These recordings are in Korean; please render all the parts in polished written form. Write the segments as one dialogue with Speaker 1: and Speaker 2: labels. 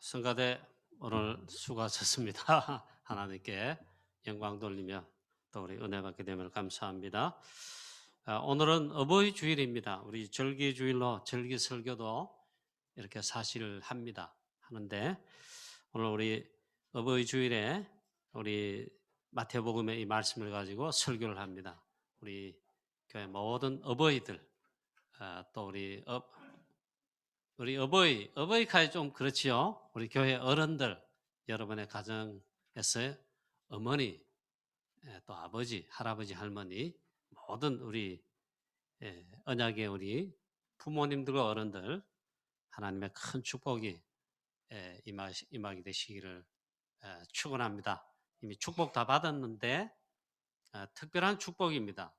Speaker 1: 성가대 오늘 수고하셨습니다. 하나님께 영광 돌리며 또 우리 은혜 받게 됨을 감사합니다. 오늘은 어버이 주일입니다. 우리 절기 주일로 절기 설교도 이렇게 사실을 하는데 오늘 우리 어버이 주일에 우리 마태복음의 이 말씀을 가지고 설교를 합니다. 우리 교회 모든 어버이들 또 우리 어버이까지 좀 그렇지요. 우리 교회 어른들, 여러분의 가정에서 어머니, 또 아버지, 할아버지, 할머니, 모든 우리 언약의 우리 부모님들과 어른들 하나님의 큰 축복이 임하게 되시기를 축원합니다. 이미 축복 다 받았는데 특별한 축복입니다.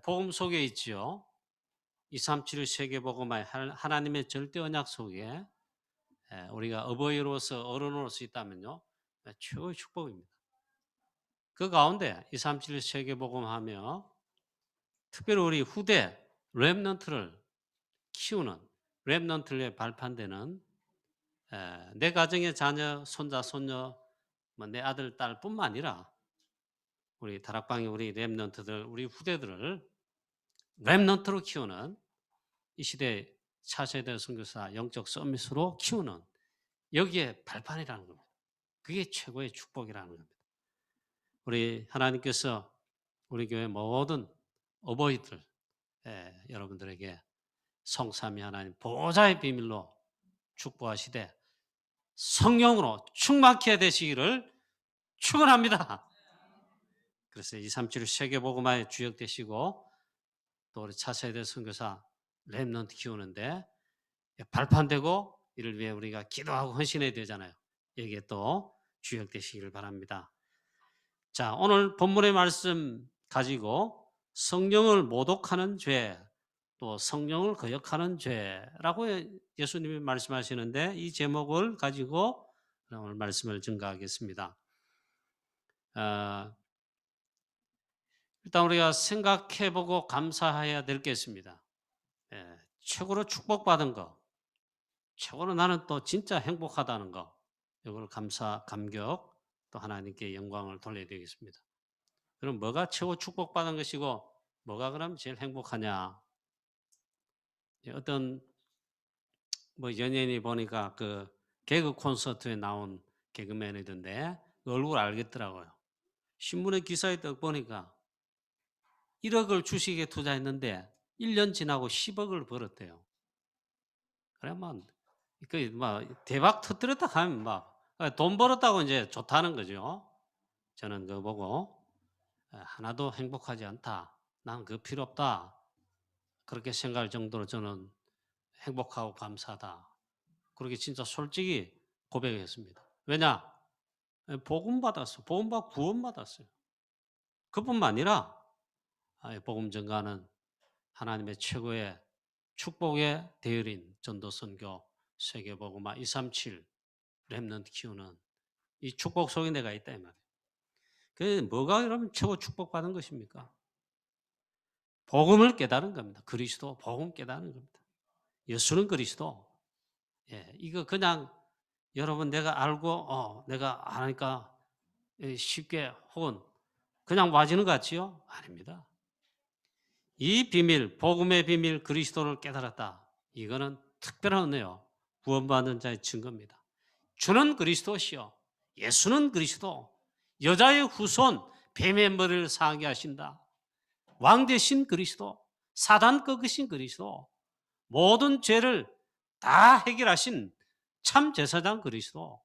Speaker 1: 복음 속에 있지요. 237 세계복음의 하나님의 절대 언약 속에 우리가 어버이로서 어른으로서 있다면요 최고의 축복입니다. 그 가운데 237 세계복음하며 특별히 우리 후대 렘넌트를 키우는 렘넌트에 발판되는 내 가정의 자녀, 손자, 손녀, 내 아들, 딸뿐만 아니라 우리 다락방의 우리 렘넌트들, 우리 후대들을 렘넌트로 키우는 이 시대 차세대 선교사 영적 서밋으로 키우는 여기에 발판이라는 겁니다. 그게 최고의 축복이라는 겁니다. 우리 하나님께서 우리 교회 모든 어버이들 여러분들에게 성삼위 하나님 보호자의 비밀로 축복하시되 성령으로 충만케 되시기를 축원합니다. 그래서 237 세계복음화에 주역되시고 또 우리 차세대 선교사 렘넌트 키우는데 발판되고 이를 위해 우리가 기도하고 헌신해야 되잖아요. 여기에 또 주역되시기를 바랍니다. 자, 오늘 본문의 말씀 가지고 성령을 모독하는 죄, 또 성령을 거역하는 죄라고 예수님이 말씀하시는데 이 제목을 가지고 오늘 말씀을 증가하겠습니다. 일단 우리가 생각해보고 감사해야 될 게 있습니다. 최고로 축복받은 거, 최고로 나는 또 진짜 행복하다는 거, 이걸 감격, 또 하나님께 영광을 돌려야 되겠습니다. 그럼 뭐가 최고 축복받은 것이고 뭐가 그럼 제일 행복하냐? 어떤 연예인이 보니까 그 개그 콘서트에 나온 개그맨이던데 그 얼굴 알겠더라고요. 신문의 기사에 딱 보니까 1억을 주식에 투자했는데 1년 지나고 10억을 벌었대요. 그러면 대박 터뜨렸다 하면 돈 벌었다고 이제 좋다는 거죠. 저는 그거 보고 하나도 행복하지 않다. 난 그 필요 없다. 그렇게 생각할 정도로 저는 행복하고 감사하다. 그렇게 진짜 솔직히 고백했습니다. 왜냐? 복음 받았어. 복음 받고 구원 받았어요. 그뿐만 아니라 복음 전가는 하나님의 최고의 축복의 대열인 전도선교 세계복음화 237 렘넌트 키우는 이 축복 속에 내가 있다 이 말이에요. 그 뭐가 그러면 최고 축복받은 것입니까? 복음을 깨달은 겁니다. 그리스도 복음 깨달은 겁니다. 예수는 그리스도. 이거 그냥 여러분 내가 알고 내가 아니까 쉽게 혹은 그냥 와지는 것 같지요? 아닙니다. 이 비밀, 복음의 비밀 그리스도를 깨달았다. 이거는 특별한 은혜요. 구원받는 자의 증거입니다. 주는 그리스도시요. 예수는 그리스도. 여자의 후손 뱀의 머리를 상하게 하신다. 왕 되신 그리스도. 사단 꺾으신 그리스도. 모든 죄를 다 해결하신 참 제사장 그리스도.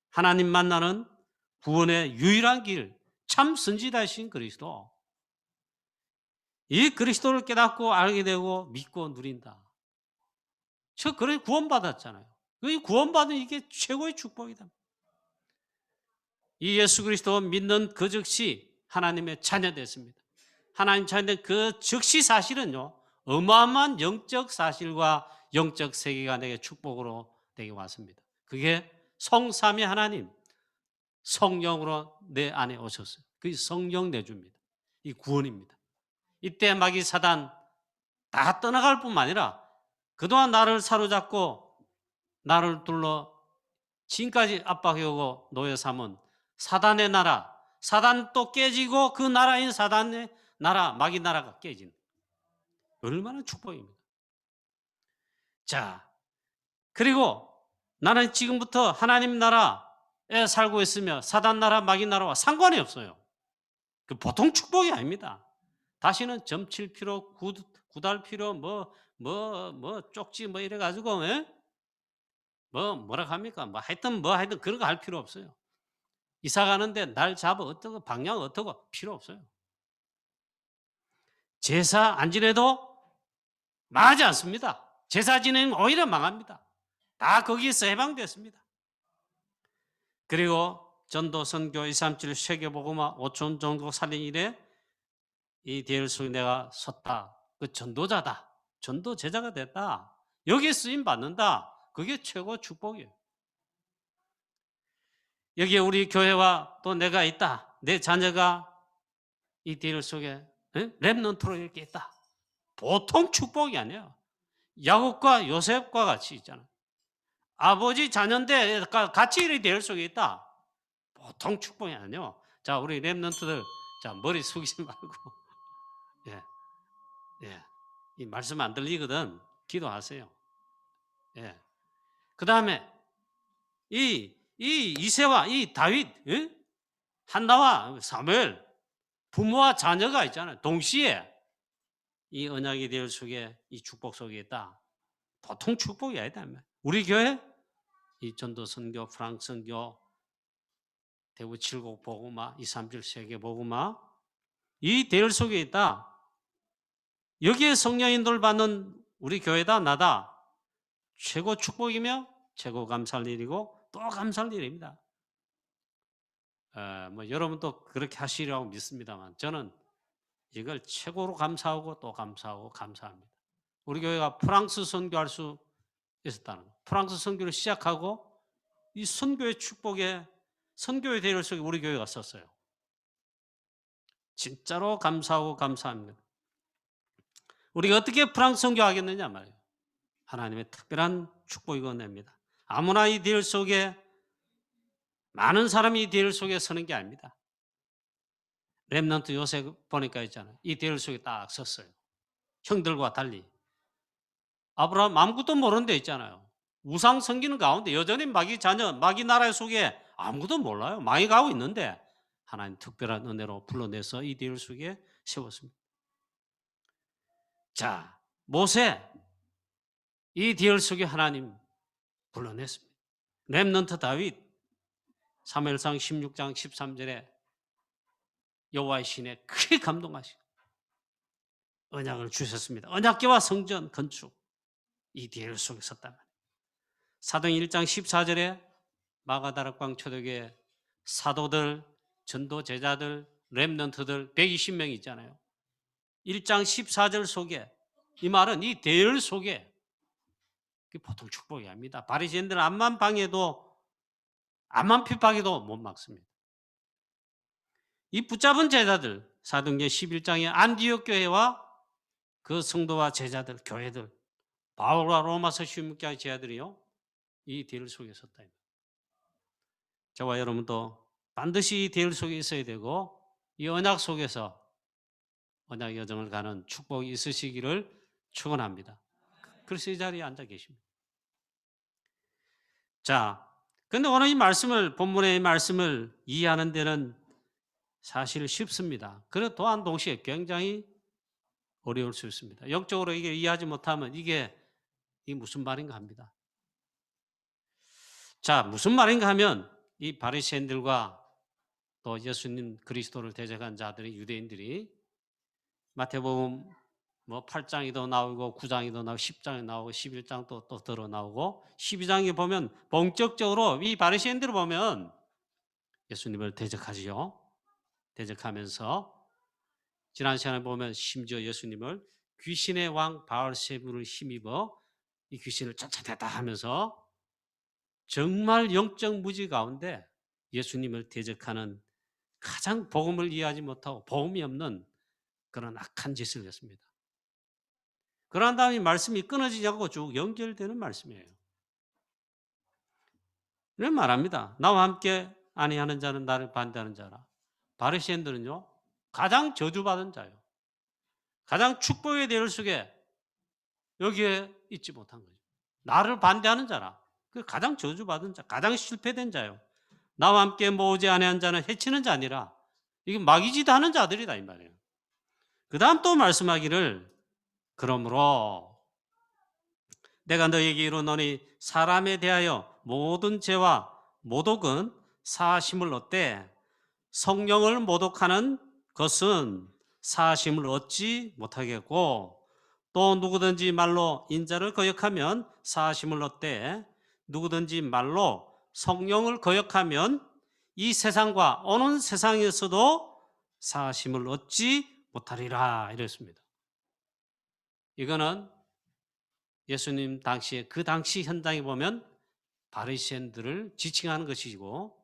Speaker 1: 하나님 만나는 구원의 유일한 길, 참 선지자이신 그리스도. 이 그리스도를 깨닫고 알게 되고 믿고 누린다. 그래 구원받았잖아요. 이 구원받은 이게 최고의 축복이다. 이 예수 그리스도 믿는 그 즉시 하나님의 자녀 됐습니다. 하나님 자녀된 그 즉시 사실은요, 어마어마한 영적 사실과 영적 세계가 내게 축복으로 내게 왔습니다. 그게 성삼위 하나님, 성령으로 내 안에 오셨어요. 그게 성령 내줍니다. 이 구원입니다. 이때 마귀 사단 다 떠나갈 뿐만 아니라 그동안 나를 사로잡고 나를 둘러 지금까지 압박해오고 노예 삼은 사단의 나라, 사단 또 깨지고 그 나라인 사단의 나라, 마귀 나라가 깨진 얼마나 축복입니다. 자, 그리고 나는 지금부터 하나님 나라에 살고 있으며 사단 나라, 마귀 나라와 상관이 없어요. 그 보통 축복이 아닙니다. 다시는 점칠 필요, 구달 필요, 쪽지 이래가지고, 뭐라 합니까? 하여튼 그런 거 할 필요 없어요. 이사 가는데 날 잡아 어떻고 방향 어떻고 필요 없어요. 제사 안 지내도 망하지 않습니다. 제사 지내면 오히려 망합니다. 다 거기에서 해방됐습니다. 그리고 전도, 선교, 237 세계복음화 5천 종족 살린 일에 이 대열 속에 내가 섰다. 그 전도자다. 전도 제자가 됐다. 여기에 쓰임 받는다. 그게 최고 축복이에요. 여기에 우리 교회와 또 내가 있다. 내 자녀가 이 대열 속에 렘넌트로 이렇게 있다. 보통 축복이 아니에요. 야곱과 요셉과 같이 있잖아요. 아버지 자녀인데 같이 이 대열 속에 있다. 보통 축복이 아니에요. 자, 우리 렘넌트들, 자, 머리 숙이지 말고, 예, 예. 이 말씀 안 들리거든. 기도하세요. 예. 그 다음에, 이 이새와 이 다윗, 예? 한나와 사무엘, 부모와 자녀가 있잖아요. 동시에 이 언약의 대열 속에 이 축복 속에 있다. 보통 축복이 아니다. 우리 교회, 이 전도 선교, 프랑스 선교, 대구 칠곡 복음화, 237 세계 복음화, 이 대열 속에 있다. 여기에 성령 인도를 받는 우리 교회다, 나다. 최고 축복이며 최고 감사할 일이고 또 감사할 일입니다. 여러분도 그렇게 하시리라고 믿습니다만 저는 이걸 최고로 감사하고 또 감사하고 감사합니다. 우리 교회가 프랑스 선교할 수 있었다는 거. 프랑스 선교를 시작하고 이 선교의 축복에 선교의 대열 속에 우리 교회가 섰어요. 진짜로 감사하고 감사합니다. 우리가 어떻게 프랑스 선교하겠느냐 말이에요. 하나님의 특별한 축복이 건넵니다. 아무나 이 대열 속에 많은 사람이 이 대열 속에 서는 게 아닙니다. 렘넌트 요셉 보니까 있잖아요. 이 대열 속에 딱 섰어요. 형들과 달리. 아브라함 아무것도 모르는 데 있잖아요. 우상 섬기는 가운데 여전히 마귀 자녀, 마귀 나라 속에 아무것도 몰라요. 마귀 가고 있는데 하나님 특별한 은혜로 불러내서 이 대열 속에 세웠습니다. 자, 모세 이 대열 속에 하나님 불러냈습니다. 렘넌트 다윗 사무엘상 16장 13절에 여호와의 신에 크게 감동하시고 언약을 주셨습니다. 언약궤와 성전 건축 이 대열 속에 섰단 말이에요. 사도행 1장 14절에 마가다락방 초대교회 사도들, 전도 제자들, 렘넌트들 120명 있잖아요. 1장 14절 속에 이 말은 이 대열 속에 보통 축복이 아닙니다. 바리새인들은 암만 방해도 암만 핍박해도 못 막습니다. 이 붙잡은 제자들 사도행전 11장의 안디옥 교회와 그 성도와 제자들, 교회들 바울과 로마서 16장의 제자들이요. 이 대열 속에 섰다. 저와 여러분도 반드시 이 대열 속에 있어야 되고 이 언약 속에서 언약 여정을 가는 축복이 있으시기를 축원합니다. 그래서 이 자리에 앉아 계십니다. 자, 근데 오늘 이 말씀을 본문의 말씀을 이해하는 데는 사실 쉽습니다. 그래 또한 동시에 굉장히 어려울 수 있습니다. 영적으로 이게 이해하지 못하면 이게 무슨 말인가 합니다. 자, 무슨 말인가 하면 이 바리새인들과 또 예수님 그리스도를 대적한 자들이 유대인들이 마태복음 8장에도 나오고 9장에도 나오고 10장에 나오고 11장도 또 들어 나오고 12장에 보면 본격적으로 이 바리새인들을 보면 예수님을 대적하지요. 대적하면서 지난 시간에 보면 심지어 예수님을 귀신의 왕 바알세불을 힘입어 이 귀신을 쫓아냈다 하면서 정말 영적 무지 가운데 예수님을 대적하는 가장 복음을 이해하지 못하고 복음이 없는 그런 악한 짓을 했습니다. 그런 다음에 말씀이 끊어지지 않고 쭉 연결되는 말씀이에요. 이런 말합니다. 나와 함께 아니하는 자는 나를 반대하는 자라. 바리새인들은요, 가장 저주받은 자요. 가장 축복의 대열 속에 여기에 있지 못한 거죠. 나를 반대하는 자라. 그 가장 저주받은 자, 가장 실패된 자요. 나와 함께 모으지 아니한 자는 해치는 자 아니라 이게 마귀짓 하는 자들이다 이 말이에요. 그 다음 또 말씀하기를 그러므로 내가 너에게 이르노니 사람에 대하여 모든 죄와 모독은 사하심을 얻되 성령을 모독하는 것은 사하심을 얻지 못하겠고 또 누구든지 말로 인자를 거역하면 사하심을 얻되 누구든지 말로 성령을 거역하면 이 세상과 오는 세상에서도 사하심을 얻지 못하리라 이랬습니다. 이거는 예수님 당시에 그 당시 현장에 보면 바리새인들을 지칭하는 것이고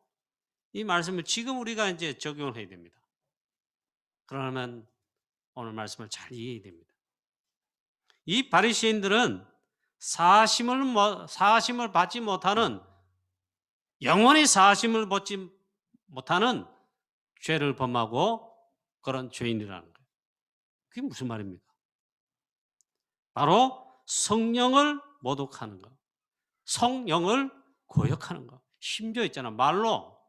Speaker 1: 이 말씀을 지금 우리가 이제 적용을 해야 됩니다. 그러면 오늘 말씀을 잘 이해해야 됩니다. 이 바리새인들은 사하심을 받지 못하는 영원히 사하심을 받지 못하는 죄를 범하고 그런 죄인이라는 거예요. 그게 무슨 말입니까? 바로 성령을 모독하는 것, 성령을 고역하는 것. 심지어 있잖아 말로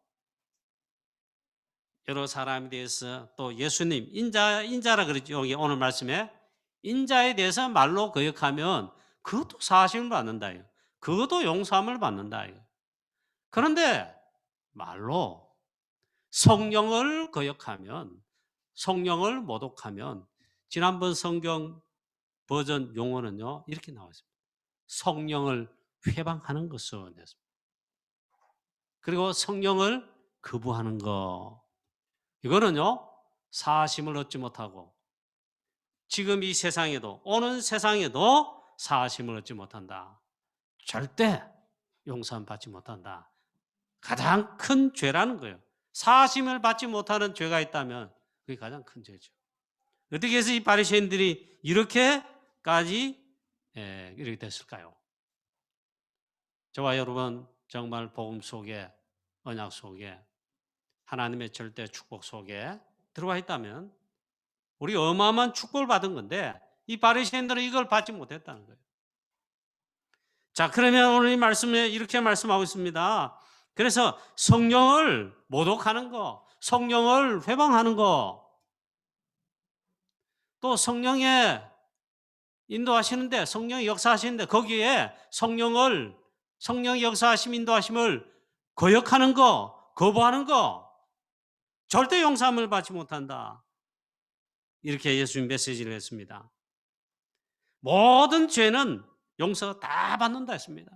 Speaker 1: 여러 사람에 대해서 또 예수님 인자라 그러죠. 여기 오늘 말씀에 인자에 대해서 말로 거역하면 그것도 사하심을 받는다. 그것도 용서함을 받는다. 그런데 말로 성령을 거역하면 성령을 모독하면 지난번 성경 버전 용어는요 이렇게 나왔습니다. 성령을 회방하는 것은 그리고 성령을 거부하는 것 이거는요 사하심을 얻지 못하고 지금 이 세상에도 오는 세상에도 사하심을 얻지 못한다. 절대 용서함 받지 못한다. 가장 큰 죄라는 거예요. 사하심을 받지 못하는 죄가 있다면 그게 가장 큰 죄죠. 어떻게 해서 이 바리새인들이 이렇게까지 이렇게 됐을까요? 저와 여러분 정말 복음 속에 언약 속에 하나님의 절대 축복 속에 들어와 있다면 우리 어마어마한 축복을 받은 건데 이 바리새인들은 이걸 받지 못했다는 거예요. 자, 그러면 오늘 이 말씀에 이렇게 말씀하고 있습니다. 그래서 성령을 모독하는 거, 성령을 회방하는 거, 또 성령의 인도하시는데 성령이 역사하시는데 거기에 성령의 역사하심 인도하심을 거역하는 거, 거부하는 거 절대 용서함을 받지 못한다. 이렇게 예수님 메시지를 했습니다. 모든 죄는 용서 다 받는다 했습니다.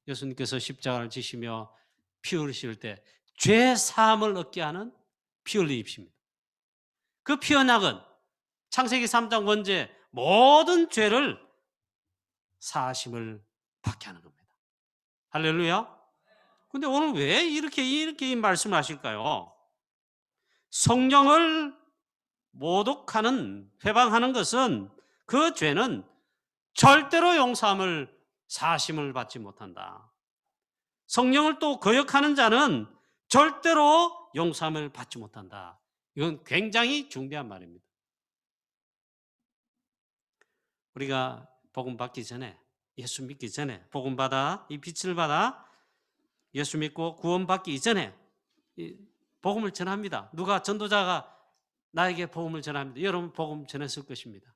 Speaker 1: 예수님께서 십자가를 지시며 피 흘리실 때 죄 사함을 얻게 하는 피 흘리십니다. 그 피 언약은 창세기 3장 원죄 모든 죄를 사하심을 받게 하는 겁니다. 할렐루야. 근데 오늘 왜 이렇게 말씀을 하실까요? 성령을 모독하는 회방하는 것은 그 죄는 절대로 용서함을 사하심을 받지 못한다. 성령을 또 거역하는 자는 절대로 용서함을 받지 못한다. 이건 굉장히 중대한 말입니다. 우리가 복음 받기 전에 예수 믿기 전에 복음 받아 이 빛을 받아 예수 믿고 구원 받기 이전에 복음을 전합니다. 누가 전도자가 나에게 복음을 전합니다. 여러분 복음 전했을 것입니다.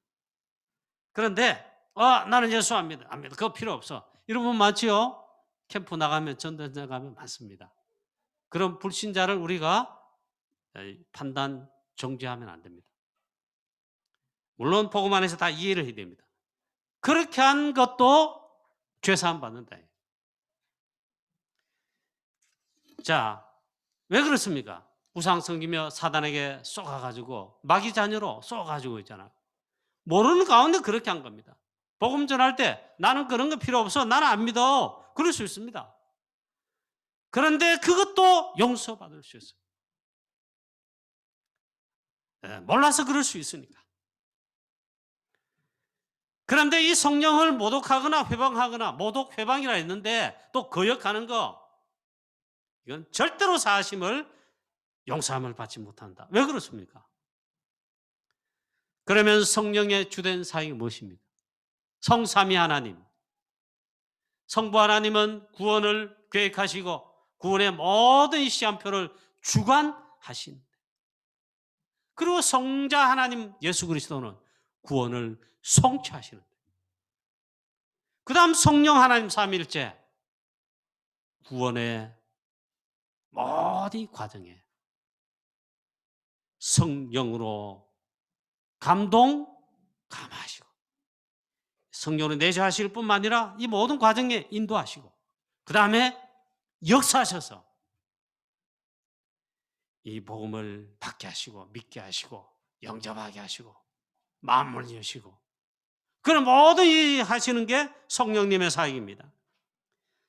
Speaker 1: 그런데 나는 예수 안 믿어. 그거 필요 없어. 이런 분 많지요? 캠프 나가면 전도자 가면 많습니다. 그런 불신자를 우리가 판단 정죄하면 안 됩니다. 물론 복음 안에서 다 이해를 해야 됩니다. 그렇게 한 것도 죄사함 받는다. 자, 왜 그렇습니까? 우상 섬기며 사단에게 쏘가가지고 마귀 자녀로 쏘가지고 있잖아요. 모르는 가운데 그렇게 한 겁니다. 복음 전할 때 나는 그런 거 필요 없어. 나는 안 믿어. 그럴 수 있습니다. 그런데 그것도 용서받을 수 있어요. 몰라서 그럴 수 있으니까. 그런데 이 성령을 모독하거나 회방하거나 모독 회방이라 했는데 또 거역하는 거 이건 절대로 사하심을 용서함을 받지 못한다. 왜 그렇습니까? 그러면 성령의 주된 사역이 무엇입니까? 성삼위 하나님, 성부 하나님은 구원을 계획하시고 구원의 모든 시한표를 주관하신, 그리고 성자 하나님 예수 그리스도는 구원을 성취하시는, 그 다음 성령 하나님 삼위일체 구원의 모든 과정에 성령으로 감동, 감화하시고 성령으로 내주하실 뿐만 아니라 이 모든 과정에 인도하시고 그 다음에 역사하셔서 이 복음을 받게 하시고 믿게 하시고 영접하게 하시고 마음을 여시고, 그런 모든 일 하시는 게 성령님의 사역입니다.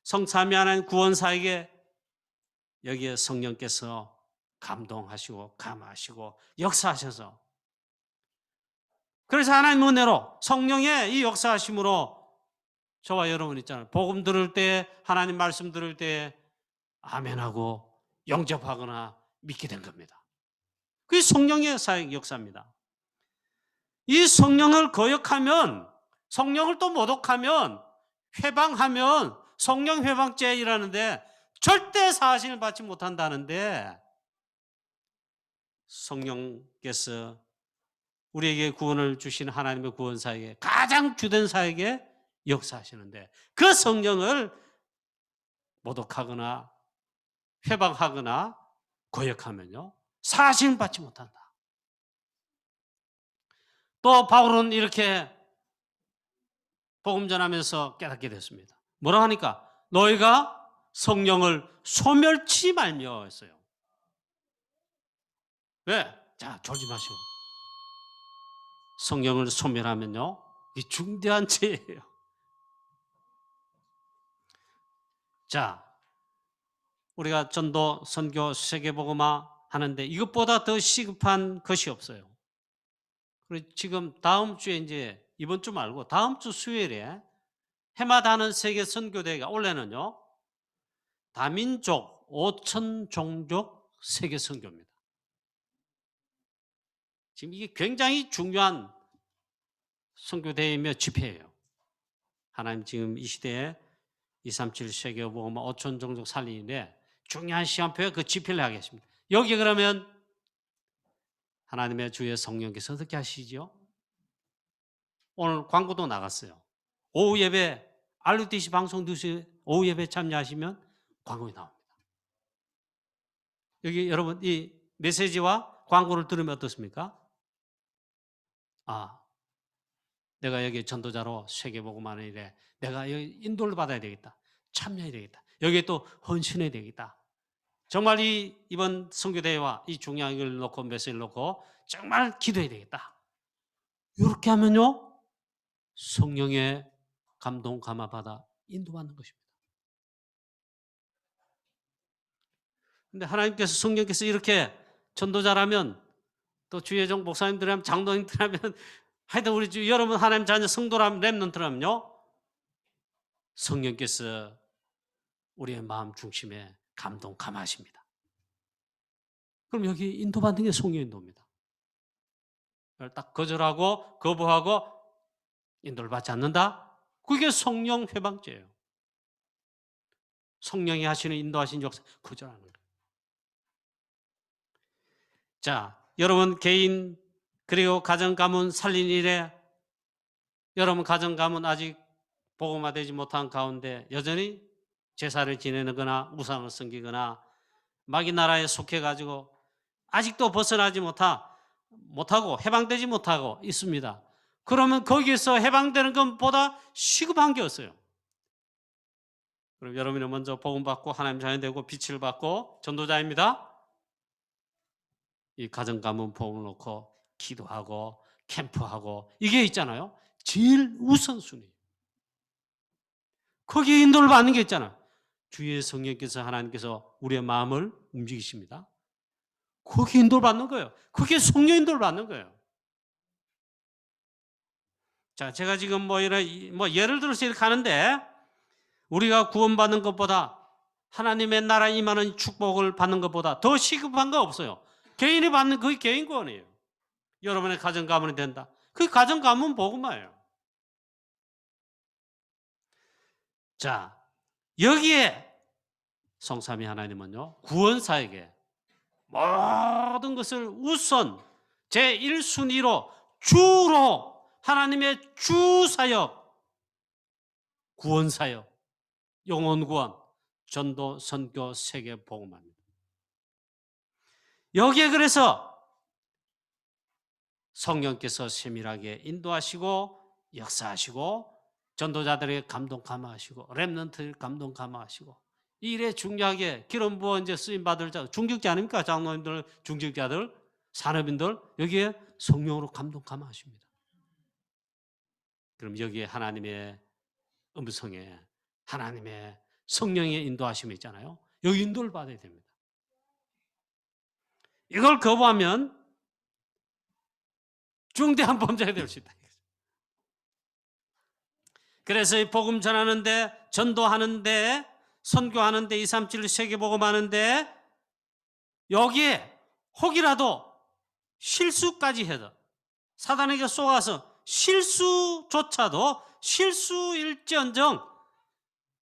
Speaker 1: 성삼위 하나님 구원 사역에 여기에 성령께서 감동하시고 감화하시고 역사하셔서, 그래서 하나님 은혜로 성령의 이 역사하심으로 저와 여러분 있잖아요. 복음 들을 때, 하나님 말씀 들을 때 아멘하고 영접하거나 믿게 된 겁니다. 그게 성령의 사역 역사입니다. 이 성령을 거역하면, 성령을 또 모독하면, 회방하면 성령 회방죄이라는데 절대 사하심을 받지 못한다는데, 성령께서 우리에게 구원을 주신 하나님의 구원 사역에 가장 주된 사역에 역사하시는데, 그 성령을 모독하거나 회방하거나 거역하면요 사하심을 받지 못한다. 또 바울은 이렇게 복음 전하면서 깨닫게 됐습니다. 뭐라 하니까 너희가 성령을 소멸치 말며 했어요. 왜? 자, 졸지 마시고. 성령을 소멸하면요 이 중대한 죄예요. 자, 우리가 전도, 선교, 세계복음화 하는데 이것보다 더 시급한 것이 없어요. 그리고 지금 다음 주에 이제 이번 주 말고 다음 주 수요일에 해마다 하는 세계 선교대회가, 원래는요 다민족 5천 종족 세계 선교입니다. 지금 이게 굉장히 중요한 선교대회이며 집회예요. 하나님 지금 이 시대에 237 세계복음화 5천 종족 살리는데 중요한 시간표에 그 집회를 하겠습니다. 여기 그러면 하나님의 주의 성령께서 어떻게 하시죠? 오늘 광고도 나갔어요. 오후 예배, RUTC 방송 뉴스 오후 예배 참여하시면 광고가 나옵니다. 여기 여러분 이 메시지와 광고를 들으면 어떻습니까? 아, 내가 여기 전도자로 세계복음하는 일에 내가 여기 인도를 받아야 되겠다. 참여해야 되겠다. 여기에 또 헌신해야 되겠다. 정말 이번 선교대회와 이 중요한 걸 놓고 메시지를 놓고 정말 기도해야 되겠다. 이렇게 하면요 성령의 감동 감화 받아 인도받는 것입니다. 근데 하나님께서 성령께서 이렇게 전도자라면, 또 주의 종 목사님들이라면, 장로님들이라면, 하여튼 우리 주 여러분 하나님 자녀 성도라면, 렘넌트라면요 성령께서 우리의 마음 중심에 감동 감화하십니다. 그럼 여기 인도받는 게 성령 인도입니다. 딱 거절하고 거부하고 인도를 받지 않는다? 그게 성령 회방죄예요. 성령이 하시는 인도하신 역사 거절하는 거예요. 자, 여러분 개인 그리고 가정 가문 살린 일에 여러분 가정 가문 아직 복음화되지 못한 가운데 여전히 제사를 지내거나 우상을 섬기거나 마귀 나라에 속해가지고 아직도 벗어나지 못하고 해방되지 못하고 있습니다. 그러면 거기에서 해방되는 것보다 시급한 게 없어요. 그럼 여러분이 먼저 복음 받고 하나님 자녀 되고 빛을 받고 전도자입니다. 이 가정 가문 복음을 놓고 기도하고 캠프하고 이게 있잖아요. 제일 우선순위. 거기에 인도를 받는 게 있잖아요. 주의 성령께서 하나님께서 우리의 마음을 움직이십니다. 거기에 인도를 받는 거예요. 그게 성령 인도를 받는 거예요. 자, 제가 지금 예를 들어서 이렇게 하는데, 우리가 구원받는 것보다 하나님의 나라에 임하는 축복을 받는 것보다 더 시급한 거 없어요. 개인이 받는 그게 개인 구원이에요. 여러분의 가정 가문이 된다. 그 가정 가문 복음화예요. 자, 여기에 성삼위 하나님은요, 구원사에게 모든 것을 우선 제1순위로 주로 하나님의 주사역, 구원사역, 영혼구원, 전도, 선교, 세계 복음화입니다. 여기에 그래서 성령께서 세밀하게 인도하시고 역사하시고 전도자들에게 감동 감화하시고 렘넌트를 감동 감화하시고 이 일에 중요하게 기름 부어 이제 쓰임 받을 자 중직자 아닙니까? 장로님들, 중직자들, 산업인들 여기에 성령으로 감동 감화하십니다. 그럼 여기에 하나님의 음성에 하나님의 성령의 인도하심이 있잖아요. 여기 인도를 받아야 됩니다. 이걸 거부하면 중대한 범죄가 될 수 있다. 그래서 이 복음 전하는데, 전도하는데, 선교하는데, 237 세계복음하는데 여기에 혹이라도 실수까지 해도 사단에게 속아서 실수조차도 실수일지언정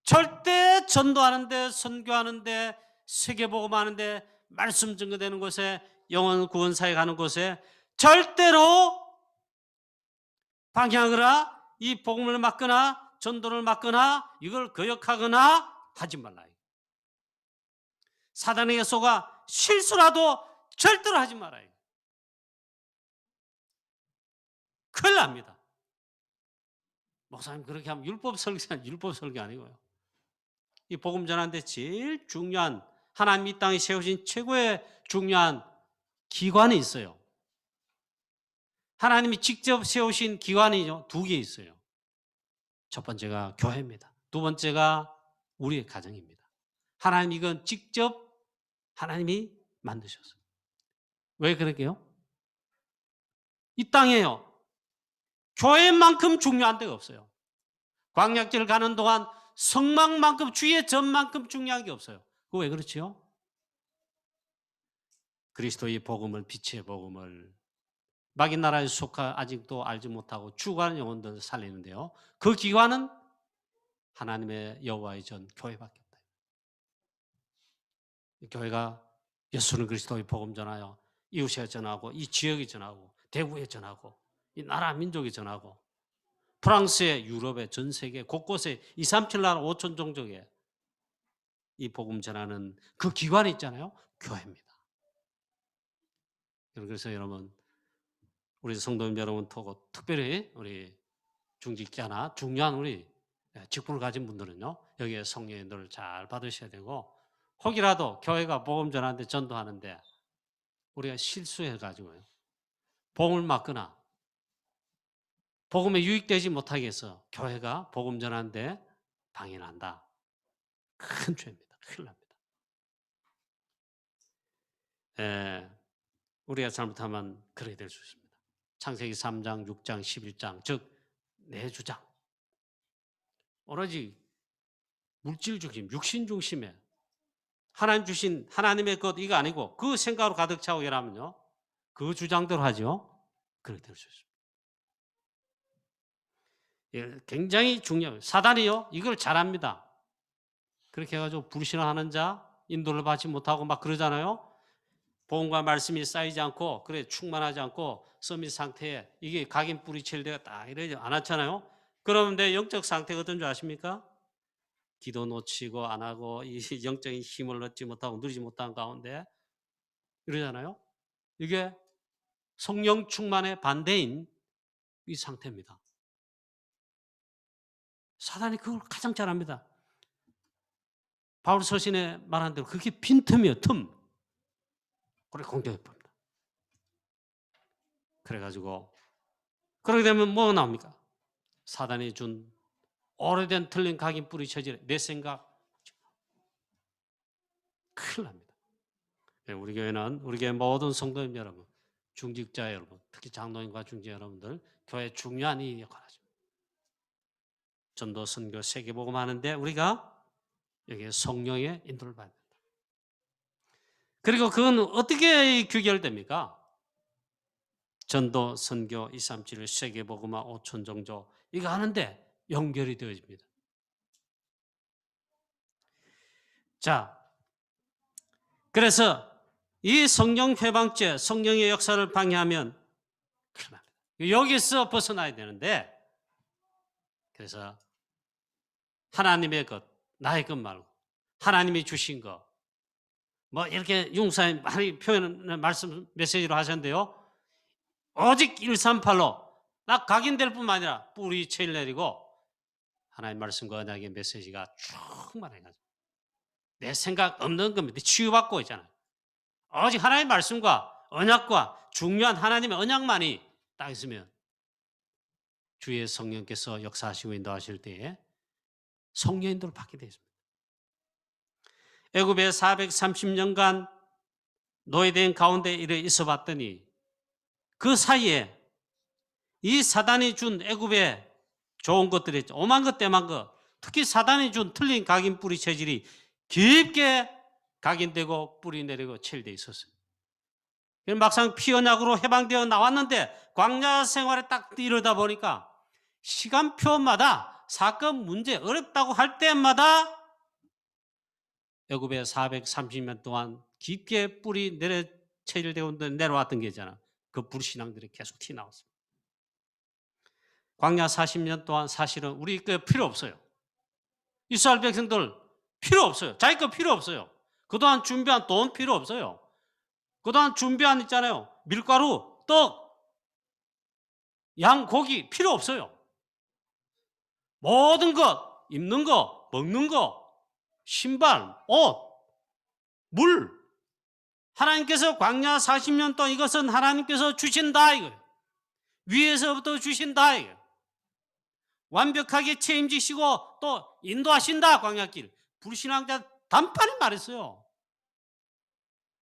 Speaker 1: 절대 전도하는데, 선교하는데, 세계복음하는데, 말씀 증거되는 곳에, 영혼 구원사에 가는 곳에 절대로 방해하거나 이 복음을 막거나 전도를 막거나 이걸 거역하거나 하지 말라. 사단에게 속아 실수라도 절대로 하지 말아요. 큰일 납니다. 목사님 그렇게 하면 율법 설교 아니고요. 이 복음 전하는데 제일 중요한 하나님 이 땅에 세우신 최고의 중요한 기관이 있어요. 하나님이 직접 세우신 기관이죠. 두 개 있어요. 첫 번째가 교회입니다. 두 번째가 우리의 가정입니다. 하나님 이건 직접 하나님이 만드셨어요. 왜 그러게요? 이 땅에요. 교회만큼 중요한 데가 없어요. 광약길 가는 동안 성막만큼 주의 전만큼 중요한 게 없어요. 그거 왜 그렇지요? 그리스도의 복음을 빛의 복음을 마귀 나라에 속하 아직도 알지 못하고 죽어가는 영혼들을 살리는데요. 그 기관은 하나님의 여호와의 전 교회밖에 없다. 교회가 예수는 그리스도의 복음 전하여 이웃에 전하고 이 지역에 전하고 대구에 전하고 이 나라 민족에 전하고 프랑스에 유럽에 전 세계 곳곳에 237 나라 5천 종족에 이 복음 전하는 그 기관이 있잖아요. 교회입니다. 그래서 여러분 우리 성도님 여러분 특별히 우리 중직자나 중요한 우리 직분을 가진 분들은요. 여기에 성령의 인도를 잘 받으셔야 되고 혹이라도 교회가 복음 전하는데 전도하는데 우리가 실수해가지고요. 복음을 막거나 복음에 유익되지 못하게 해서 교회가 복음 전하는데 방해한다. 큰 죄입니다. 큰일 납니다. 우리가 잘못하면 그렇게 될 수 있습니다. 창세기 3장, 6장, 11장 즉 내 주장 오로지 물질 중심, 육신 중심에 하나님 주신 하나님의 것 이거 아니고 그 생각으로 가득 차고 일하면요. 그 주장대로 하죠. 그렇게 될 수 있습니다. 예, 굉장히 중요해요. 사단이요. 이걸 잘합니다. 그렇게 해가지고 불신하는 자, 인도를 받지 못하고 막 그러잖아요. 복음과 말씀이 쌓이지 않고 그래 충만하지 않고 서밋 상태에 이게 각인 뿌리칠 때가 딱 이러지 않았잖아요. 그러면 내 영적 상태가 어떤 줄 아십니까? 기도 놓치고 안 하고 이 영적인 힘을 얻지 못하고 누리지 못한 가운데 이러잖아요. 이게 성령 충만의 반대인 이 상태입니다. 사단이 그걸 가장 잘합니다. 바울 서신에 말한 대로 그게 빈틈이에요. 틈. 그래 공격해 봅니다. 그래가지고 그러게 되면 뭐가 나옵니까? 사단이 준 오래된 틀린 각인 뿌리 처지에 내 생각 큰일 납니다. 우리 교회는 우리 교회 모든 성도님 여러분, 중직자 여러분, 특히 장로님과 중직자 여러분들 교회 중요한 이 역할을 하죠. 전도 선교 세계복음 하는데 우리가 여기에 성령의 인도를 받아야 된다. 그리고 그건 어떻게 규결됩니까? 전도, 선교, 237, 세계복음화, 5천종조 이거 하는데 연결이 되어집니다. 자, 그래서 이 성령 회방죄, 성령의 역사를 방해하면 큰일 납니다. 여기서 벗어나야 되는데, 그래서 하나님의 것, 나의 것 말고 하나님이 주신 것, 뭐 이렇게 용사님 많이 표현을 말씀 메시지로 하셨는데요. 오직 138로 나 각인될 뿐만 아니라 뿌리 채일 내리고 하나님 말씀과 언약의 메시지가 충만해가지고 내 생각 없는 겁니다. 치유받고 있잖아요. 오직 하나님의 말씀과 언약과 중요한 하나님의 언약만이 딱 있으면 주의 성령께서 역사하시고 인도하실 때에 성령 인도를 받게 되어 있습니다. 애굽에 430년간 노예된 가운데 이래 있어 봤더니 그 사이에 이 사단이 준 애굽에 좋은 것들이 있죠. 오만 것 때만 것. 특히 사단이 준 틀린 각인 뿌리 체질이 깊게 각인되고 뿌리 내리고 체일되어 있었어요. 막상 피언약으로 해방되어 나왔는데 광야 생활에 딱 이러다 보니까 시간표마다 사건 문제 어렵다고 할 때마다 애굽에 430년 동안 깊게 뿌리 체질되어 내려왔던 게 있잖아. 그 불신앙들이 계속 튀어나왔습니다. 광야 40년 동안 사실은 우리 거 필요 없어요. 이스라엘 백성들 필요 없어요. 자기 거 필요 없어요. 그동안 준비한 돈 필요 없어요. 그동안 준비한 있잖아요. 밀가루, 떡, 양, 고기 필요 없어요. 모든 것, 입는 거, 먹는 거, 신발, 옷, 물. 하나님께서 광야 40년 동안 이것은 하나님께서 주신다 이거예요. 위에서부터 주신다 이거예요. 완벽하게 책임지시고 또 인도하신다 광야길. 불신앙자 단판에 말했어요.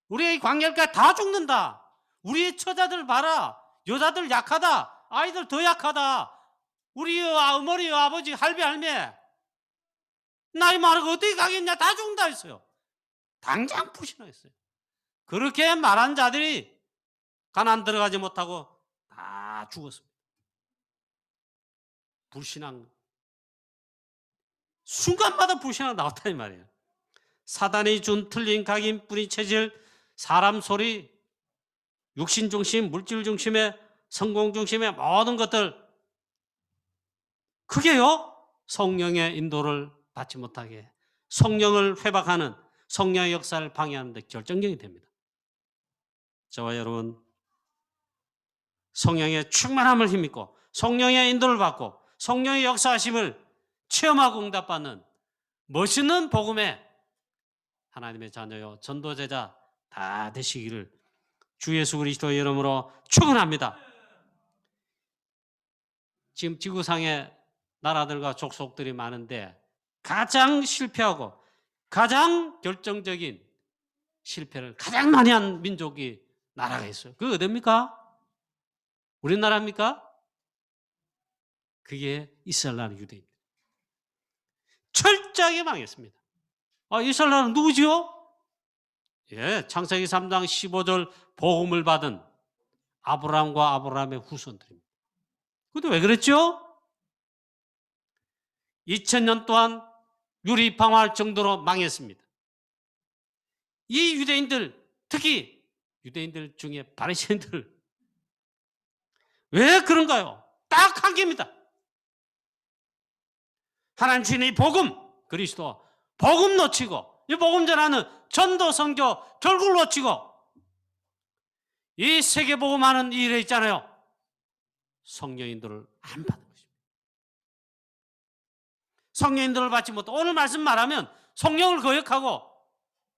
Speaker 1: 우리의 광야길까지 다 죽는다. 우리의 처자들 봐라. 여자들 약하다. 아이들 더 약하다. 우리 어머니 아버지 할배 할매 나이 많은 거 어떻게 가겠냐. 다 죽는다 했어요. 당장 불신앙했어요. 그렇게 말한 자들이 가나안 들어가지 못하고 다 죽었습니다. 불신앙 순간마다 불신앙 나왔다는 말이에요. 사단이 준 틀린 각인 뿌리 체질, 사람 소리, 육신 중심, 물질 중심의 성공 중심의 모든 것들 그게요 성령의 인도를 받지 못하게 성령을 회박하는 성령의 역사를 방해하는 데 결정적이 됩니다. 저와 여러분 성령의 충만함을 힘입고 성령의 인도를 받고 성령의 역사하심을 체험하고 응답받는 멋있는 복음의 하나님의 자녀요 전도제자 다 되시기를 주 예수 그리스도의 이름으로 축원합니다. 지금 지구상의 나라들과 족속들이 많은데 가장 실패하고 가장 결정적인 실패를 가장 많이 한 민족이 나라가 있어요. 그게 어디입니까? 우리나라입니까? 그게 이스라엘 나라 유대입니다. 철저하게 망했습니다. 이스라엘 나라는 누구지요? 예, 창세기 3장 15절 복음을 받은 아브라함과 아브라함의 후손들입니다. 근데 왜 그랬죠? 2000년 동안 유리방황할 정도로 망했습니다. 이 유대인들, 특히 유대인들 중에 바리새인들 왜 그런가요? 딱 한 개입니다. 하나님 주인의 복음, 그리스도 복음 놓치고 이 복음 전하는 전도 선교 결국 놓치고 이 세계 복음하는 일에 있잖아요. 성령 인도를 안 받은 것입니다. 성령 인도를 받지 못하고 오늘 말씀 말하면 성령을 거역하고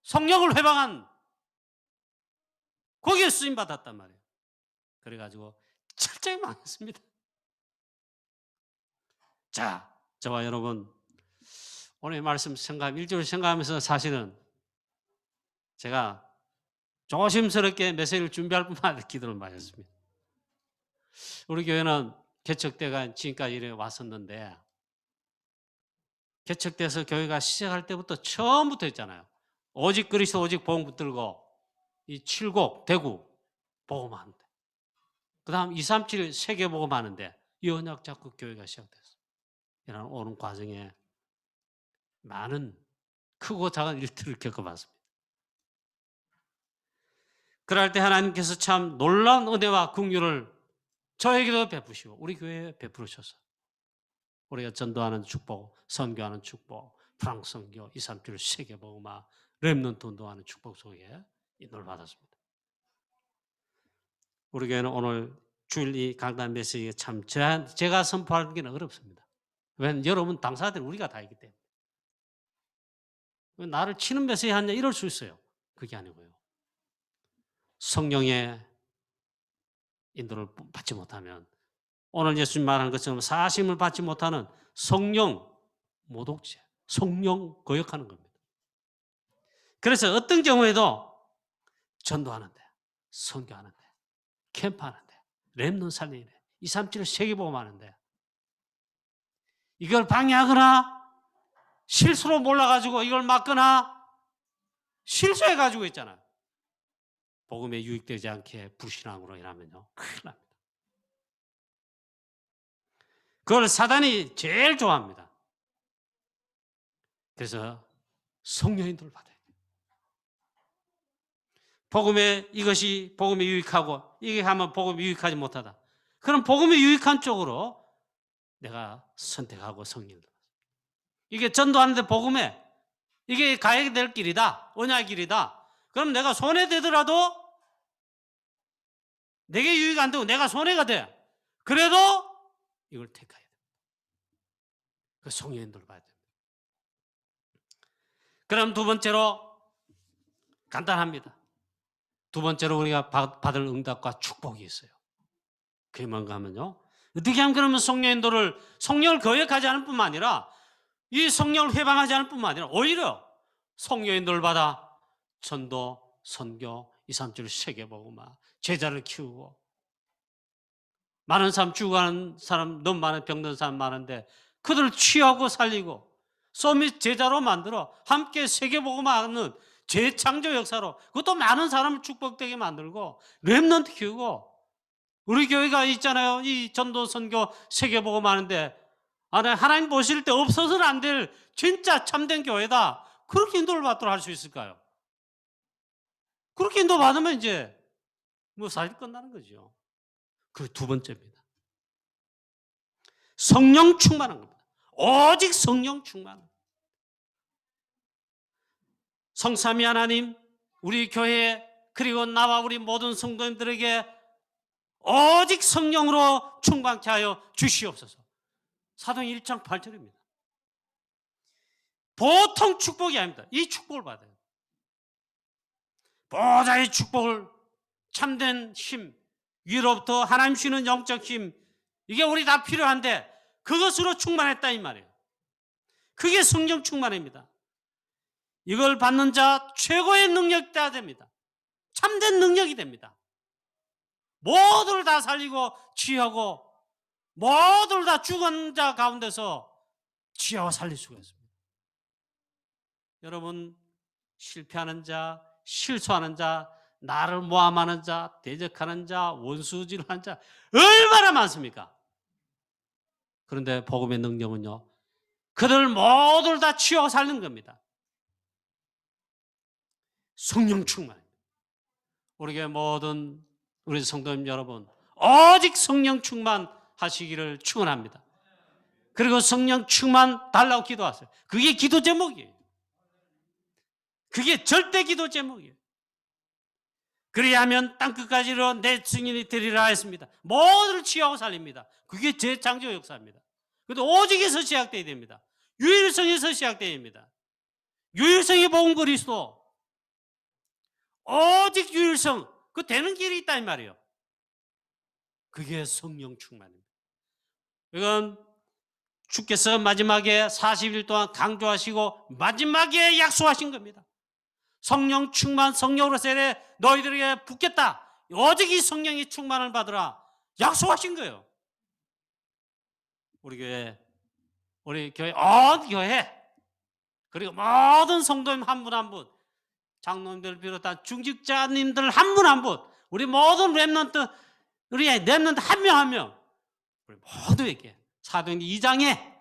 Speaker 1: 성령을 회방한 거기에 쓰임 받았단 말이에요. 그래가지고 철저히 망했습니다. 자, 저와 여러분 오늘 말씀 생각 1절 생각하면서 사실은 제가 조심스럽게 메시지를 준비할 뿐만 아니라 기도를 많이 했습니다. 우리 교회는 개척 때가 지금까지 이래 왔었는데 개척돼서 교회가 시작할 때부터 처음부터 했잖아요. 오직 그리스도 오직 복음 붙들고 이 칠곡 대구 복음하는데, 그 다음 237 세계 복음하는데 이 언약 잡고 교회가 시작됐어요. 이런 오는 과정에 많은 크고 작은 일들을 겪어봤습니다. 그럴 때 하나님께서 참 놀라운 은혜와 긍휼을 저에게도 베푸시고 우리 교회에 베풀으셨어요. 우리가 전도하는 축복, 선교하는 축복, 프랑스 선교, 237 세계 복음화, 렘넌트 운동하는 축복 속에 인도를 받았습니다. 우리 교회는 오늘 주일 이 강단 메시지가 참 제가 선포하기는 어렵습니다. 왜냐하면 여러분 당사자들 우리가 다이기 때문에. 나를 치는 메시지 하냐 이럴 수 있어요. 그게 아니고요. 성령의 인도를 받지 못하면 오늘 예수님 말하는 것처럼 사심을 받지 못하는 성령 모독죄, 성령 거역하는 겁니다. 그래서 어떤 경우에도 전도하는데, 선교하는데, 캠프하는데, 렘넌트 살리는데, 237 세계복음하는데 이걸 방해하거나 실수로 몰라가지고 이걸 막거나 실수해가지고 있잖아요. 복음에 유익되지 않게 불신앙으로 인하면요 큰일 납니다. 그걸 사단이 제일 좋아합니다. 그래서 성령 인도를 받아야 돼요. 복음에 이것이 복음에 유익하고 이게 하면 복음에 유익하지 못하다. 그럼 복음에 유익한 쪽으로 내가 선택하고 성령 인도를 받습니다. 이게 전도하는데 복음에 이게 가야 될 길이다. 언약의 길이다. 그럼 내가 손해되더라도 내게 유익 안 되고 내가 손해가 돼. 그래도 이걸 택해야 됩니다. 그 성령 인도를 받아야 됩니다. 그럼 두 번째로 간단합니다. 두 번째로 우리가 받을 응답과 축복이 있어요. 그게 뭔가 하면요. 어떻게 하면 그러면 성령을 거역하지 않을 뿐만 아니라 이 성령을 회방하지 않을 뿐만 아니라 오히려 성령 인도를 받아 전도, 선교, 237 세계복음화, 제자를 키우고 많은 사람 죽어가는 사람 너무 많은 병든 사람 많은데 그들을 취하고 살리고 소밋 제자로 만들어 함께 세계복음화하는 재창조 역사로 그것도 많은 사람을 축복되게 만들고 렘넌트 키우고 우리 교회가 있잖아요. 이 전도 선교 세계복음하는데 하나님 보실 때 없어서는 안 될 진짜 참된 교회다. 그렇게 인도를 받도록 할 수 있을까요? 그렇게 인도 받으면 이제 뭐 사실 끝나는 거죠. 그 두 번째입니다. 성령 충만한 겁니다. 오직 성령 충만. 성삼위 하나님, 우리 교회 그리고 나와 우리 모든 성도님들에게 오직 성령으로 충만케 하여 주시옵소서. 사도행 1장 8절입니다. 보통 축복이 아닙니다. 이 축복을 받아요. 보좌의 축복을, 참된 힘, 위로부터 하나님 주시는 영적 힘, 이게 우리 다 필요한데 그것으로 충만했다 이 말이에요. 그게 성령 충만입니다. 이걸 받는 자 최고의 능력이 돼야 됩니다. 참된 능력이 됩니다. 모두를 다 살리고 치유하고 모두를 다 죽은 자 가운데서 치유하고 살릴 수가 있습니다. 여러분, 실패하는 자, 실수하는 자, 나를 모함하는 자, 대적하는 자, 원수질하는 자 얼마나 많습니까? 그런데 복음의 능력은요, 그들 모두를 다 치유하고 살리는 겁니다. 성령 충만입니다. 우리 교회 모든 우리 성도님 여러분, 오직 성령 충만하시기를 축원합니다. 그리고 성령 충만 달라고 기도하세요. 그게 기도 제목이에요. 그게 절대 기도 제목이에요. 그리하면 땅끝까지로 내 증인이 되리라 했습니다. 모두를 치유하고 살립니다. 그게 재창조 역사입니다. 그런데 오직에서 시작되어야 됩니다. 유일성에서 시작되어야 됩니다. 유일성이 복음 그리스도. 오직 유일성. 그 되는 길이 있다 이 말이에요. 그게 성령 충만입니다. 이건 주께서 마지막에 40일 동안 강조하시고 마지막에 약속하신 겁니다. 성령 충만, 성령으로 세례 너희들에게 붓겠다. 오직 이 성령이 충만을 받으라. 약속하신 거예요. 우리 교회 우리 교회 온 교회 그리고 모든 성도님 한 분 한 분, 장로님들 비롯한 중직자님들 한 분 한 분, 우리 모든 렘넌트, 우리 렘넌트 한 명 한 명, 우리 모두에게 사도행전 2장에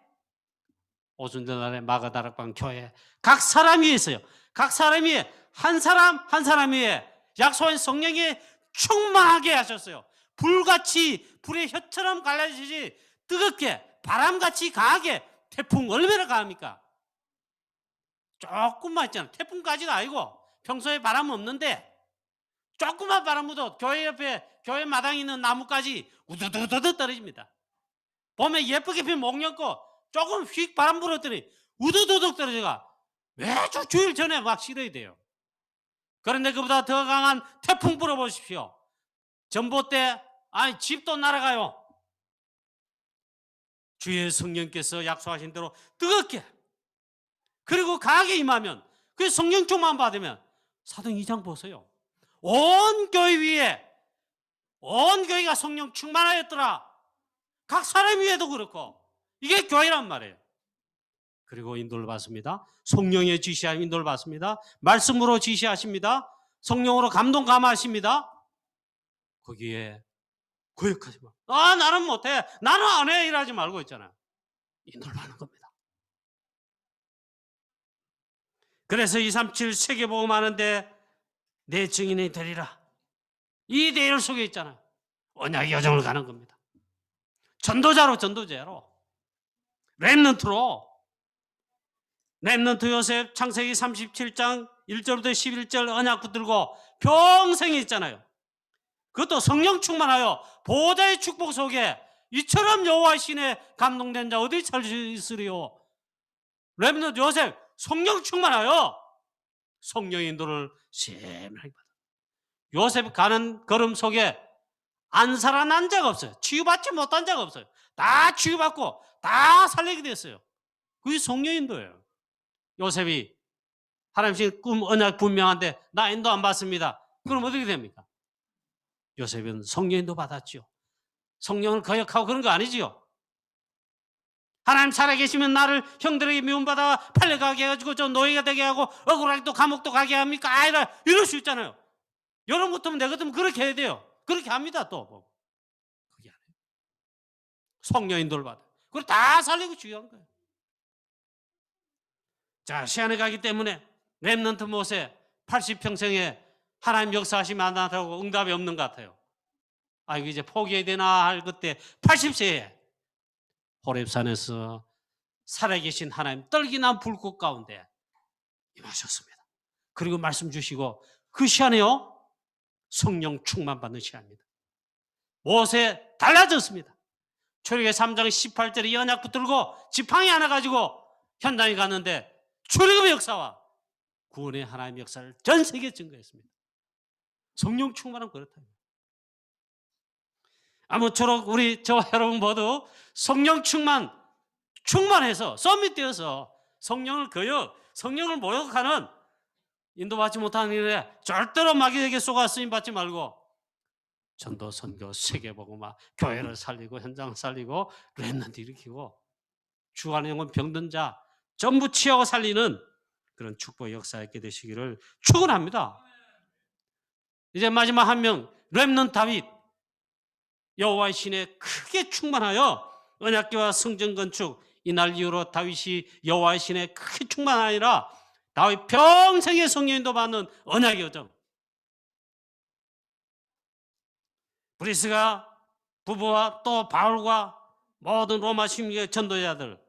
Speaker 1: 오순절날에 마가다락방 교회 각 사람 위에 있어요. 각 사람 위에 한 사람 한 사람 위에 약속한 성령이 충만하게 하셨어요. 불같이 불의 혀처럼 갈라지지 뜨겁게 바람같이 강하게. 태풍 얼마나 강합니까? 조금만 있잖아요. 태풍까지도 아니고 평소에 바람 없는데 조금만 바람 불어도 교회 옆에 교회 마당에 있는 나무까지 우두두두두 떨어집니다. 봄에 예쁘게 핀 목련꽃 조금 휙 바람 불었더니 우두두둑 떨어져가 매주 주일 전에 막 실어야 돼요. 그런데 그보다 더 강한 태풍 불어보십시오. 전봇대, 아니 집도 날아가요. 주의 성령께서 약속하신 대로 뜨겁게 그리고 강하게 임하면, 그 성령 충만 받으면, 사도행 2장 보세요. 온 교회 위에, 온 교회가 성령 충만하였더라. 각 사람 위에도 그렇고, 이게 교회란 말이에요. 그리고 인도를 받습니다. 성령의 지시하심 인도를 받습니다. 말씀으로 지시하십니다. 성령으로 감동 감화하십니다. 거기에 거역하지 마. 아, 나는 못해. 나는 안 해. 이러지 말고 있잖아요. 인도를 받는 겁니다. 그래서 237 세계복음 하는데 내 증인이 되리라. 이 내용 속에 있잖아요. 언약의 여정을 가는 겁니다. 전도자로 렘넌트로. 렘넌트 요셉 창세기 37장 1절부터 11절 언약 붙들고 평생이 있잖아요. 그것도 성령 충만하여 보호자의 축복 속에 이처럼 여호와의 신에 감동된 자 어디 살 수 있으리요. 렘넌트 요셉 성령 충만하여 성령의 인도를 심하게 받아. 요셉 가는 걸음 속에 안 살아난 자가 없어요. 치유받지 못한 자가 없어요. 다 치유받고 다 살리게 됐어요. 그게 성령의 인도예요. 요셉이 하나님의 꿈 언약 분명한데 나 인도 안 받습니다. 그럼 어떻게 됩니까? 요셉은 성령 인도 받았죠. 성령을 거역하고 그런 거 아니지요. 하나님 살아계시면 나를 형들에게 미움받아 팔려가게 해가지고 저 노예가 되게 하고 억울하게 또 감옥도 가게 합니까? 아이라 이럴 수 있잖아요. 여러분 같으면 내 같으면 그렇게 해야 돼요. 그렇게 합니다. 또 그게 아니에요. 성령 인도를 받아. 그걸 다 살리고 중요한 거예요. 자, 시간이 가기 때문에 렘넌트 모세 80평생에 하나님 역사하시면 안 나타나고 응답이 없는 것 같아요. 아, 이거 이제 포기해야 되나 할 그때 80세에 호렙산에서 살아계신 하나님 떨기난 불꽃 가운데 임하셨습니다. 그리고 말씀 주시고 그 시간에요 성령 충만 받는 시간입니다. 모세 달라졌습니다. 출애굽기 3장 18절에 언약 붙들고 지팡이 하나 가지고 현장에 갔는데 출애굽의 역사와 구원의 하나님의 역사를 전 세계에 증거했습니다. 성령 충만은 그렇다. 아무쪼록 우리 저와 여러분 모두 성령 충만해서 서밋되어서 성령을 성령을 모욕하는 인도받지 못하는 일에 절대로 마귀에게 속아 쓰임 받지 말고 전도, 선교, 세계복음화, 교회를 살리고 현장을 살리고 렘넌트 일으키고 주안의 영혼 병든 자 전부 치유하고 살리는 그런 축복의 역사 있게 되시기를 축원합니다. 이제 마지막 한 명 렘넌트 다윗. 여호와의 신에 크게 충만하여 언약궤와 성전 건축. 이날 이후로 다윗이 여호와의 신에 크게 충만하니라 다윗 평생의 성령인도 받는 언약의 여정. 브리스가 부부와 또 바울과 모든 로마 신교의 전도자들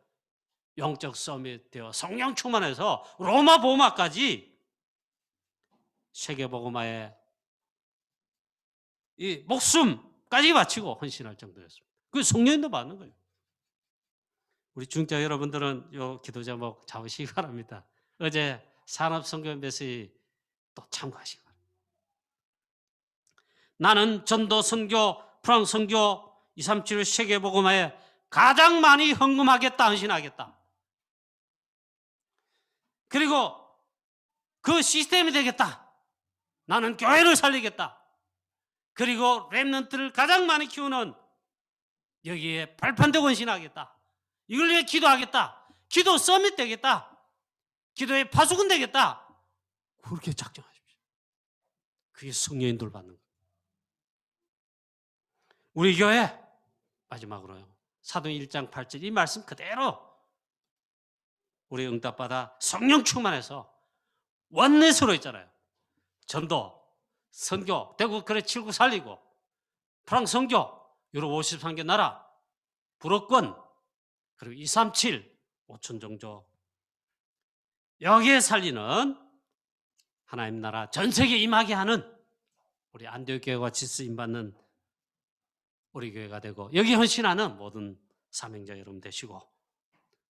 Speaker 1: 영적 서밋 되어 성령 충만해서 로마 복음화까지 세계복음화에 이 목숨까지 바치고 헌신할 정도였습니다. 그 성령인도 받는 거예요. 우리 중자 여러분들은 이 기도 제목 잡으시기 바랍니다. 어제 산업선교 메시지 또 참고하시기 바랍니다. 나는 전도 선교, 프랑스 선교 237 세계복음화에 가장 많이 헌금하겠다, 헌신하겠다. 그리고 그 시스템이 되겠다. 나는 교회를 살리겠다. 그리고 렘넌트를 가장 많이 키우는 여기에 발판되고 헌신하겠다. 이걸 위해 기도하겠다. 기도 서밋 되겠다. 기도의 파수꾼 되겠다. 그렇게 작정하십시오. 그게 성령인도를 받는 거예요. 우리 교회 마지막으로요. 사도행 1장 8절 이 말씀 그대로 우리 응답받아 성령 충만해서 원내스로 있잖아요. 전도, 선교, 대구 그래 칠구 살리고 프랑스 선교, 유럽 53개 나라, 불어권, 그리고 237, 5천 종족. 여기에 살리는 하나님 나라 전 세계 임하게 하는 우리 안디옥 교회와 지쓰임 받는 우리 교회가 되고 여기 헌신하는 모든 사명자 여러분 되시고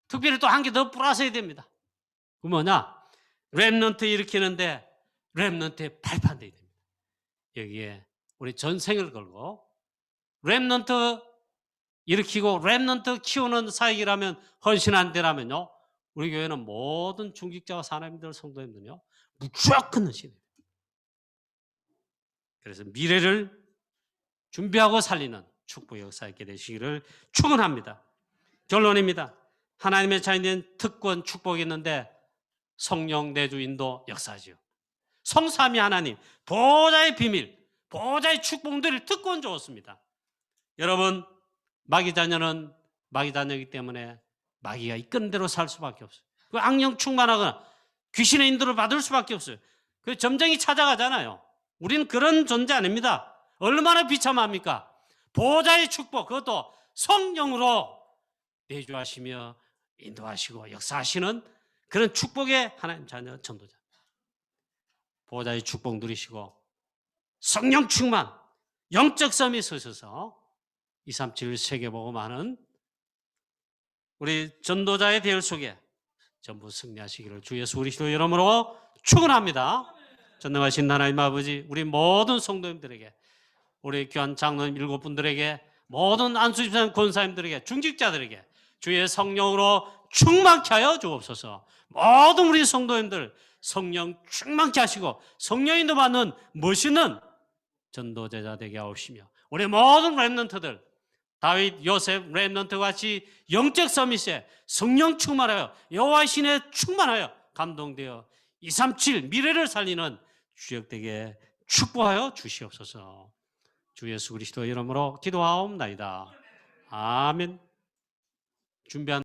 Speaker 1: 특별히 또 한 개 더 플러스해야 됩니다. 그 뭐냐? 렘넌트 일으키는데 렘넌트의 발판돼야 됩니다. 여기에 우리 전생을 걸고 렘넌트 일으키고 렘넌트 키우는 사역이라면 헌신한 데라면요. 우리 교회는 모든 중직자와 사람들 성도님들요. 무조건 헌신해요. 그래서 미래를 준비하고 살리는 축복 역사 있게 되시기를 축원합니다. 결론입니다. 하나님의 자녀된 특권 축복이 있는데 성령 내주 인도 역사지요. 성삼위 하나님 보호자의 비밀, 보호자의 축복들을 특권 주었습니다. 여러분 마귀 자녀는 마귀 자녀이기 때문에 마귀가 이끄는 대로 살 수밖에 없어요. 그 악령 충만하거나 귀신의 인도를 받을 수밖에 없어요. 그 점쟁이 찾아가잖아요. 우리는 그런 존재 아닙니다. 얼마나 비참합니까? 보호자의 축복, 그것도 성령으로 내주하시며 인도하시고 역사하시는 그런 축복의 하나님 자녀 전도자. 보호자의 축복 누리시고 성령 충만, 영적 섬이 서셔서 237 세계복음하는 우리 전도자의 대열 속에 전부 승리하시기를 주 예수 그리스도 이름으로 축원합니다. 전능하신 하나님 아버지, 우리 모든 성도님들에게, 우리 귀한 장로님 7분들에게, 모든 안수집사님 권사님들에게, 중직자들에게 주의 성령으로 충만케 하여 주옵소서. 모든 우리 성도님들 성령 충만케 하시고 성령인도 받는 멋있는 전도제자 되게 하옵시며 우리 모든 렘넌트들 다윗, 요셉, 렘넌트 같이 영적 서밋에 성령 충만하여 여호와의 신에 충만하여 감동되어 237 미래를 살리는 주역되게 축복하여 주시옵소서. 주 예수 그리스도 이름으로 기도하옵나이다. 아멘. 준비한